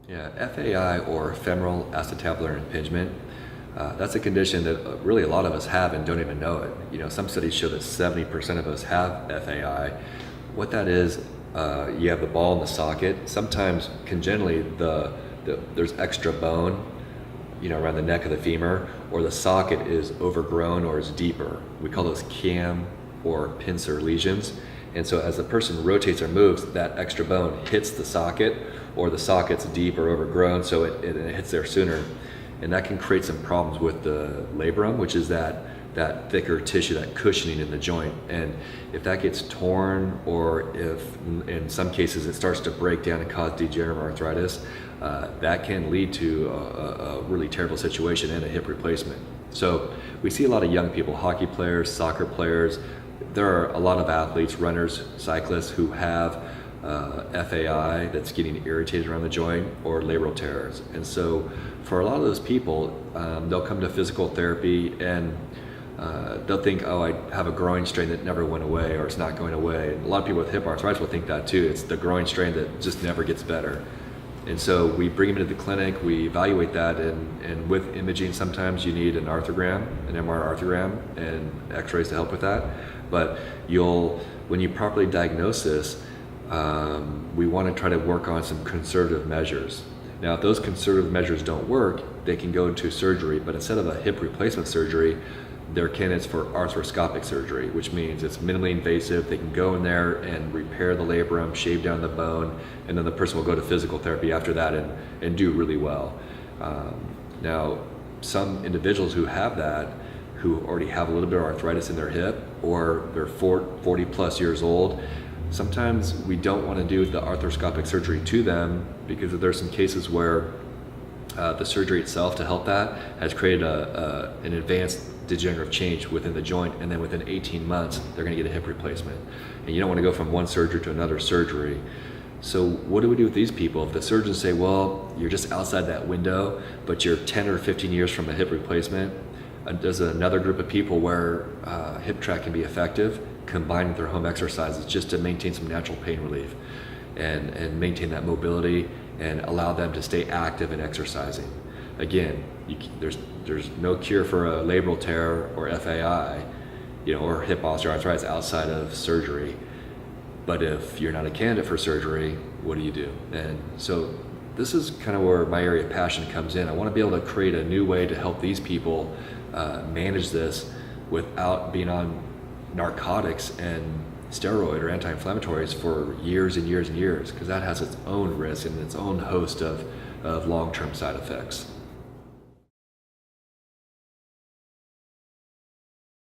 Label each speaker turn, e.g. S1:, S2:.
S1: Yeah, FAI or femoral acetabular impingement, that's a condition that really a lot of us have and don't even know it. Some studies show that 70% of us have FAI. What that is, you have the ball in the socket. Sometimes congenitally, there's extra bone, around the neck of the femur, or the socket is overgrown or is deeper. We call those cam or pincer lesions. And so as the person rotates or moves, that extra bone hits the socket, or the socket's deep or overgrown, so it hits there sooner. And that can create some problems with the labrum, which is that thicker tissue, that cushioning in the joint. And if that gets torn, or if in some cases it starts to break down and cause degenerative arthritis, that can lead to a really terrible situation and a hip replacement. So we see a lot of young people, hockey players, soccer players. There are a lot of athletes, runners, cyclists who have FAI that's getting irritated around the joint, or labral tears. And so for a lot of those people, they'll come to physical therapy and they'll think, oh, I have a groin strain that never went away, or it's not going away. And a lot of people with hip arthritis will think that too. It's the groin strain that just never gets better. And so we bring them into the clinic, we evaluate that, and with imaging, sometimes you need an arthrogram, an MR arthrogram, and x-rays to help with that. But when you properly diagnose this, we want to try to work on some conservative measures. Now, if those conservative measures don't work, they can go into surgery, but instead of a hip replacement surgery, they're candidates for arthroscopic surgery, which means it's minimally invasive. They can go in there and repair the labrum, shave down the bone, and then the person will go to physical therapy after that and do really well. Now, some individuals who have that, who already have a little bit of arthritis in their hip, or they're 40 plus years old, sometimes we don't want to do the arthroscopic surgery to them, because there's some cases where the surgery itself to help that has created an advanced degenerative change within the joint, and then within 18 months they're going to get a hip replacement. And you don't want to go from one surgery to another surgery. So what do we do with these people? If the surgeons say, well, you're just outside that window, but you're 10 or 15 years from a hip replacement, there's another group of people where HipTrac can be effective, combined with their home exercises, just to maintain some natural pain relief and maintain that mobility and allow them to stay active and exercising. Again, there's no cure for a labral tear or FAI, or hip osteoarthritis outside of surgery. But if you're not a candidate for surgery, what do you do? And so this is kind of where my area of passion comes in. I want to be able to create a new way to help these people manage this without being on narcotics and steroid or anti-inflammatories for years and years and years, because that has its own risk and its own host of long-term side effects.